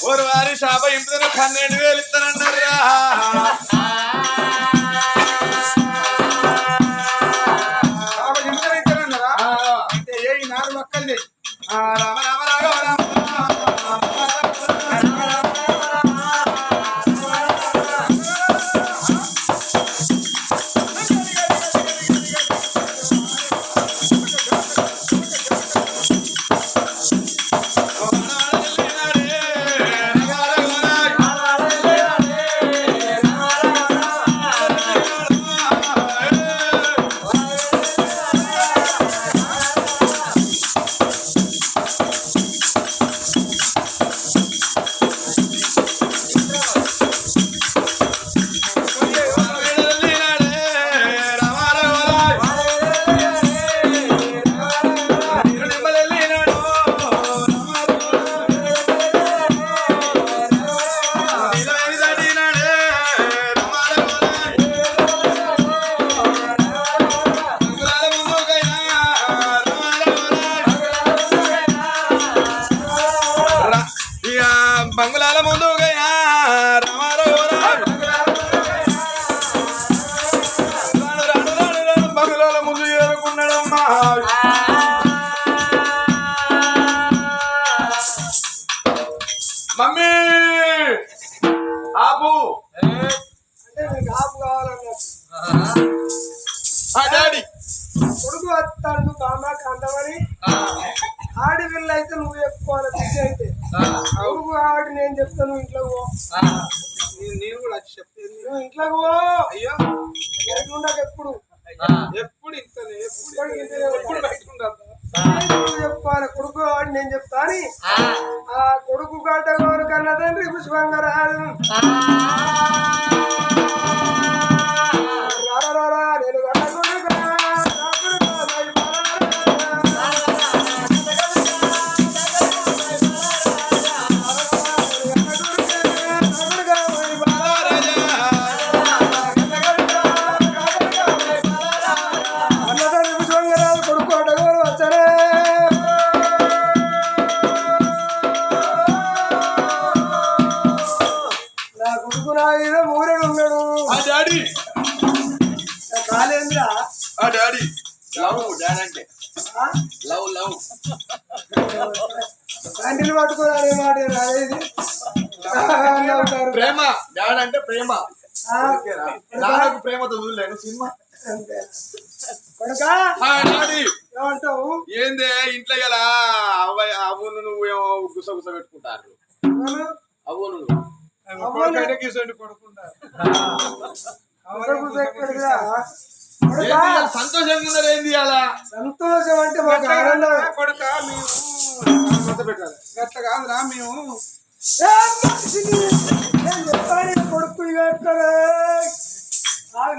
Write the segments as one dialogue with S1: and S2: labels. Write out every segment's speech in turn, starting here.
S1: ஒரு వారి శాప ఇంటిని 12,000 ఇస్తానన్నారా అంటే ఏ 4 ఒక్కల్ని రామ రామ రాఘవ రామ బంగుళాల ముందు బంగుళాల ముందు ఏరుకున్నాడమ్మా మమ్మీ ఆపు
S2: ఆపు కావాలన్నా
S1: డాడీ
S2: కొడుకు వస్తాడు బామ్మ కందమని ఆడి పిల్ల అయితే నువ్వు చెప్పుకోవాలి బిజీ అయితే కొడుకు ఆడి నేను చెప్తాను ఇంట్లో పో
S1: నేను కూడా చెప్తాను
S2: నువ్వు ఇంట్లోకి పో
S1: అయ్యో
S2: ఉండకు ఎప్పుడు
S1: ఎప్పుడు
S2: ఎప్పుడు చెప్పుకోవాలి కొడుకు ఆడి నేను చెప్తా అని ఆ కొడుకు గడ్డ గోరు కన్నా తండ్రి పుష్పంగరాజు నేను అంటిని పట్టుకోవాలి మాట రాలేదు
S1: ప్రేమ డాడ్ అంటే ప్రేమ ప్రేమతో చూడలేను సినిమా
S2: ఏమంటావు
S1: ఏందే ఇంట్లో ఇలా అవును నువ్వేమో గుసగుస పెట్టుకుంటారు అవును సంతోషంగా ఉన్నారు ఏంది అలా
S2: సంతోషం అంటే మాకు ఆనందం
S1: కొడుక పెట్టాలి గట్ల కాదురా మేము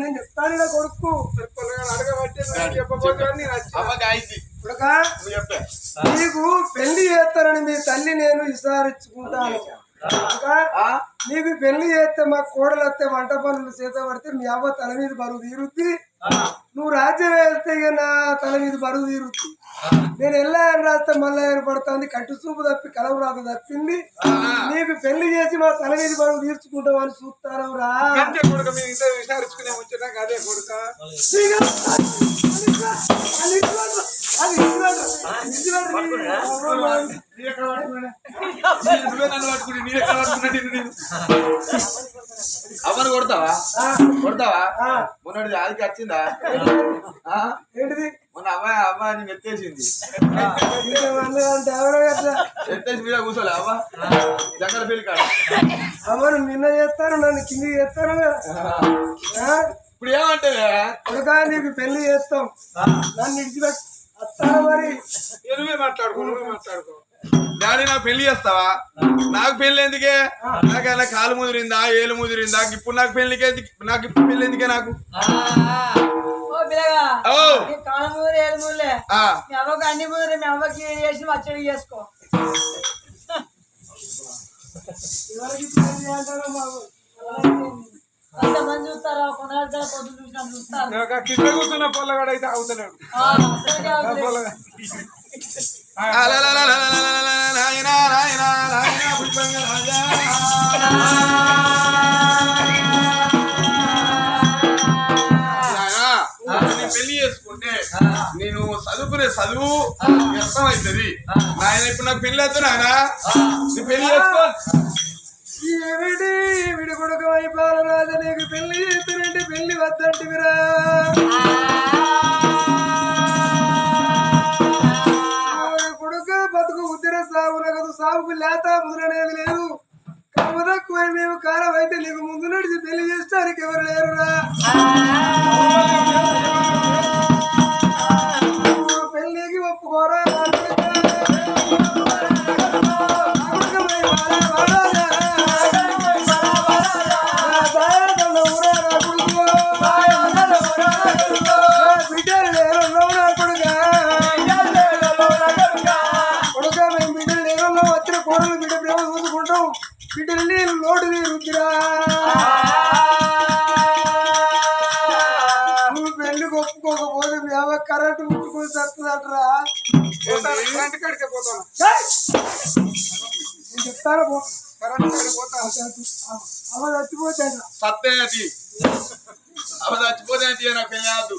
S2: నేను చెప్తాను కొడుకు నేను చెప్తాను కొడుకు నీకు పెళ్లి చేస్తానని మీ తల్లి నేను విచారించుకుంటాను నీకు పెళ్లి చేస్తే మా కోడలు వస్తే వంట పనులు చేత పడితే మీ అవ్వ తల మీద బరువు తీరుద్ది నువ్వు రాజ్యం వెళ్తే ఇక నా తల మీద బరువు తీరుద్ది నేను ఎల్లాయని రాస్తే మళ్ళీ ఏర్పడుతుంది కంటి చూపు తప్పి కలవు రాత తప్పింది నీకు పెళ్లి చేసి మా తల మీద బరువు తీర్చుకుంటావు అని చూస్తాను రా
S1: విచారించుకునే వచ్చాక అదే కొడుక అమ్మను కొడతావా మొన్నటి ఆదికి వచ్చిందా
S2: ఏంటిది
S1: మొన్న అమ్మాయి మెత్తేసింది ఎత్తేసి మీద కూర్చోలే అవ్వ జంగల పెళ్లి కాడ
S2: అమ్మను నిన్న చేస్తాను నన్ను కింది చేస్తాను
S1: ఇప్పుడు ఏమంటే
S2: కొడుకా నీకు పెళ్లి చేస్తాం నన్ను ఇడిచిపెట్టి వస్తాను మరి
S1: నువ్వే మాట్లాడుకో డాడీ నాకు పెళ్లి చేస్తావా నాకు పెళ్లి ఎందుకే నాకైనా కాలు ముదిరిందా ఏలు ముదిరిందా ఇప్పుడు నాకు పెళ్లికే నాకు ఇప్పుడు పెళ్లి ఎందుకే నాకు
S3: పిల్లగా
S1: ఓ
S3: నీ కాళ్ళ ముద్ర ఏడు ముద్రలే
S1: ఆ,
S3: మీ అవ్వకు అన్ని ముద్ర మీ అవ్వకి చేసి పచ్చడి చేసుకో
S2: ఎవరికి పెళ్లి అంటారో మాకు.
S3: కొంతమంది చూస్తారా కొనాలి పొద్దు చూసినా చూస్తారు
S4: కింద కూర్చున్న పొల్లగాడు అయితే అవుతలేడు
S3: అసలుకే అవసరం.
S1: నాయనా నాయనా నాయనా పుష్పంగా రాజా నేను పెళ్లి చేసుకుంటే నేను చదువుకునే చదువు వ్యర్థం అవుతుంది నాయన ఇప్పుడు నాకు పెళ్లి అవుతున్నా నీ పెళ్లి చేసుకో
S2: ఏమిటి విడి కొడుకు అయిపోవాలి రాజా నీకు పెళ్లి చేస్తానంటే పెళ్లి వద్దంటివిరా కొడుక బతుకు ఉద్దిర సాగు నగదు సాగుకు లేత ముద్రనేది లేదు కమ్మదక్కువ మేము కాలం అయితే నీకు ముందు నడిచి పెళ్లి చేస్తానికి ఎవరు లేరురా నువ్వు పెళ్లికి ఒప్పుకోరా బిడ్డల్ని లోటు తీరుద్దిరా నువ్వు పెళ్లి ఒప్పుకోకపోతే మీ అమ్మ కరెంటు ముట్టుకొని చస్తుందట్రా
S4: కరెంట్ కాడికే పోతాను
S2: నేను చెప్తాను పో.
S4: కరెంట్ కాడికి పోతాను
S2: అమ్మ చచ్చిపోతాడు
S1: సత్యది అవ చచ్చిపోతే నాకు పెళ్లి అవద్దు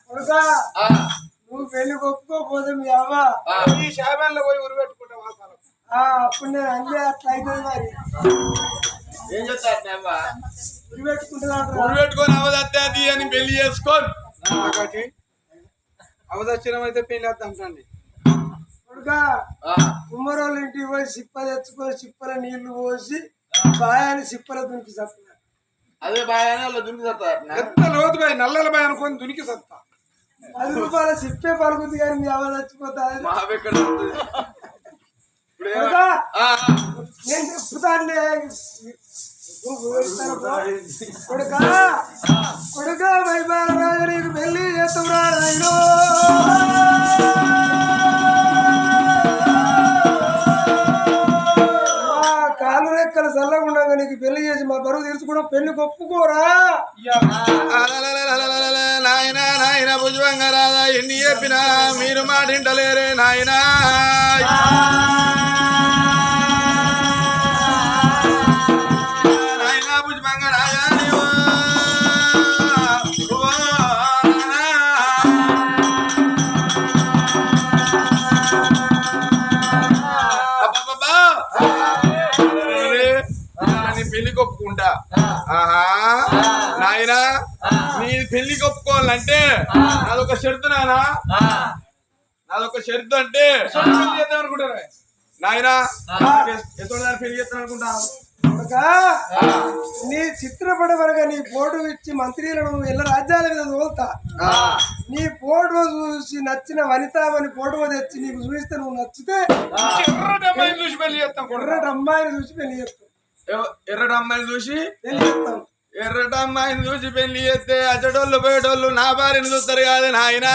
S2: కొడుకా నువ్వు పెళ్లి ఒప్పుకోకపోతే మీ అమ్మ
S4: ఈ శాబాన్లో పోయి ఉరి పెట్టుకుంటా వాసాలు
S2: అప్పుడు నేను అన్నీ అట్లా అవుతుంది మరి
S1: ఏం చెప్తారు
S2: ఉరి పెట్టుకుంటుందా
S1: ఊరు పెట్టుకొని అవదత్తి అని పెళ్లి చేసుకోని
S4: ఒకటి అవదక్షిణం అయితే పెళ్లి వద్దంటండి
S2: కొడుకా కుమ్మరోళ్ళ ఇంటికి పోయి సిప్ప తెచ్చుకొని సిప్పల నీళ్లు పోసి బాయాన్ని సిప్పల దునికి చస్తున్నారు
S1: అదే బాగా అలా దునికి చెప్తారు
S4: ఎంత లోతు బాయ్ నల్లల బాయ్ అనుకొని దునికి సత్తా
S2: 10 రూపాయల సిప్పే పలుకుతుంది కానీ మీ అమ్మ చచ్చిపోతా
S1: మహాబెక్కడ
S2: కొడుకా నేను చెప్తానులే కొడుకా కొడుకా వైభాగరాజు నీకు పెళ్లి చేస్తావురా నాయనో కాలు రెక్కలు చల్లకుండా నీకు పెళ్లి చేసి మా బరువు తీర్చుకోవడం పెళ్లి ఒప్పుకోరా
S1: నాయన నాయన భుజంగా రాదా ఎన్ని చెప్పినా మీరు మాటింటలేరే నాయనా నాయన భుజంగా రాజా పెళ్లి కొప్పుకుంటా ఆహా నాయనా నీ పెళ్లి కొప్పుకోవాలంటే నాదొక షరతు నాదొక షరతు అంటే
S4: చేద్దాం అనుకుంటారా
S1: నాయనా ఎంతో పెళ్లి చేస్తాను అనుకుంటా
S2: కొడుకా నీ చిత్రపట వరగా నీ ఫోటో ఇచ్చి మంత్రులను ఎల్ల రాజ్యాల మీద తోలుతా నీ ఫోటో చూసి నచ్చిన వనితామని ఫోటో తెచ్చి నీకు చూపిస్తే నువ్వు నచ్చితే
S4: ఎర్రటి అమ్మాయిని చూసి పెళ్లి చేస్తాం
S2: ఎర్రటి అమ్మాయిని చూసి పెళ్లి చేస్తాం
S1: ఎర్రటి అమ్మాయిని చూసి
S2: పెళ్లి చేస్తాం
S1: ఎర్రటి అమ్మాయిని చూసి పెళ్లి చేస్తే అచ్చటోళ్ళు పోయేటోళ్ళు నా భార్యను చూస్తారు కాదు నాయనా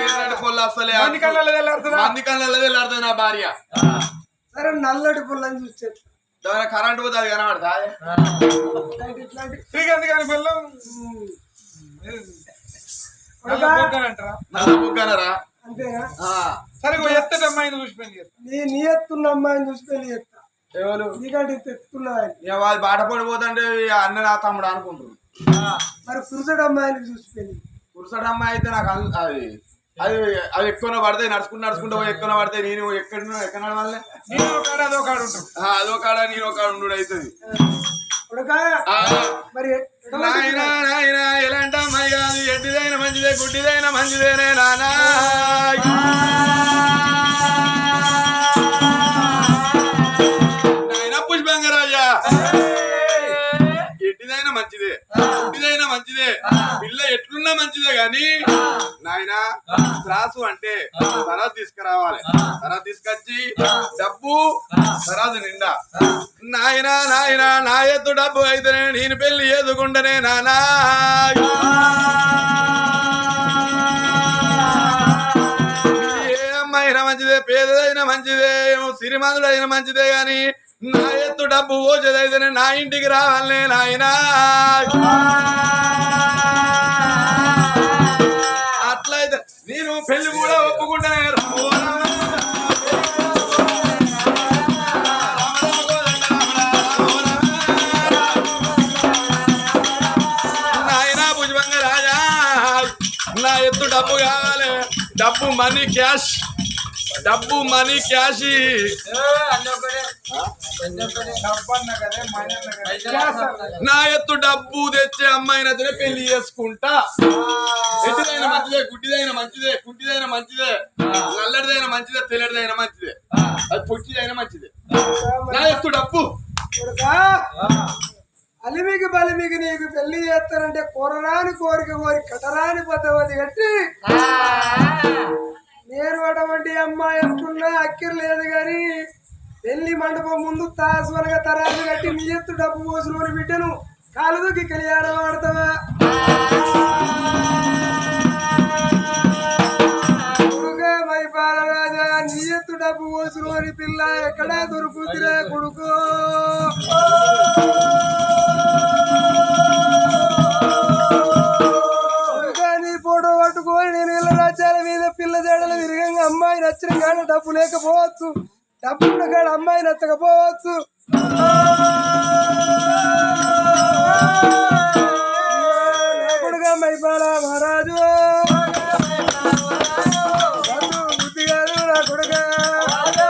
S1: ఎర్రటి పొల్లు అసలే
S4: మంది కళ్ళలో తెల్లారుతుందా?
S1: మంది కళ్ళలో వెళ్ళాడుతుంది నా భార్య
S2: సరే నల్లటి పుల్లని చూసి చేస్తాం
S1: దాని కరెంట్ పోతే అది కనబడతా
S2: ఇట్లాంటి
S4: శ్రీకాంత్ గారి పిల్లం అంటారా
S1: నల్ల బుగ్గనరా
S2: అంతేనా
S4: సరే ఎత్తటి అమ్మాయిని చూసి పెళ్లి చేస్తాం
S2: నీ ఎత్తున్న అమ్మాయిని చూసి పెళ్లి చేస్తా
S1: ఎవరు
S2: నీకంటే ఇంత ఎత్తున్నా
S1: వాళ్ళు బాట పడిపోతుంటే అన్న నా తమ్ముడు అనుకుంటున్నాను
S2: మరి పురుషుడు అమ్మాయిని చూసి పెళ్లి
S1: పురుషుడు అమ్మాయి అయితే నాకు అది అది అది ఎక్కువ పడతాయి నడుచుకుంటూ పోయి ఎక్కువ పడతాయి నేను ఎక్కడ నడవాలే
S4: నేను ఒక కాడ అదో కాడ ఉంటాం
S1: అదో కాడ నేను ఒక ఉండు అవుతుంది
S2: కొడుకా మరి
S1: నాయనా నాయనా ఎలాంటి అమ్మాయి కాదు ఎడ్డిదైన మంచిదే గుడ్డిదైన మంచిదేనే నానా నాయన పుష్పంగరాజా ఎడ్డిదైన మంచిదే గుడ్డిదైనా మంచిదే పిల్ల ఎట్లున్నా మంచిదే గాని నాయనా త్రాసు అంటే తర్వాత తీసుకురావాలి తర్వాత తీసుకొచ్చి డబ్బు తర్వాత నిండా నాయనా నాయనా నా ఎత్తు డబ్బు అయితేనే నేను పెళ్లి ఎదుకుంటనే నానా ఏ అమ్మాయినా మంచిదే పేదదైనా మంచిదే సిరిమందుడైనా మంచిదే గాని నా ఎత్తు డబ్బు పోచేదైతేనే నా ఇంటికి రావాలనే నాయనా అట్లయితే నేను పెళ్లి కూడా ఒప్పుకుంటానే నాయనా భుజభంగ రాజా నా ఎత్తు డబ్బు కావాలి డబ్బు మనీ క్యాష్
S4: డబ్బన్న కదే మైనన్న కదే
S1: నా ఎత్తు డబ్బు తెచ్చే అమ్మాయినైతే పెళ్లి చేసుకుంటా ఎట్టిదైనా మంచిదే గుడ్డిదైనా మంచిదే కుంటిదైనా మంచిదే నల్లడిదైనా మంచిదే తెల్లడిదైనా మంచిదే అది పొట్టిదైనా మంచిదే నా ఎత్తు డబ్బు
S2: కొడుకా, అలిమికి బలిమికి నీకు పెళ్లి చేస్తానంటే కొరరాని కోరిక కోరి కటరాని పద్ధతి కట్టి నేను అటువంటి అమ్మాయి అంటున్నా అక్కిరి లేదు గాని పెళ్లి మండపం ముందు తాసువనగా తరాలు కట్టి నీ ఎత్తు డబ్బు పోసిన బిడ్డను కాలుదుకి కళ్యాణం ఆడతావా మైపాల రాజా నీ ఎత్తు డబ్బు పోసిన పిల్ల ఎక్కడా దొరుకుతురా కొడుకు ఫోటో పట్టుకొని నేను ఇళ్ళ రాజ్యాల మీద పిల్ల జడలు విరిగంగా అమ్మాయి నచ్చిన కాడ డబ్బు లేకపోవచ్చు డబ్బు ఉన్న కాడ అమ్మాయి నచ్చకపోవచ్చు మైపాల మహారాజు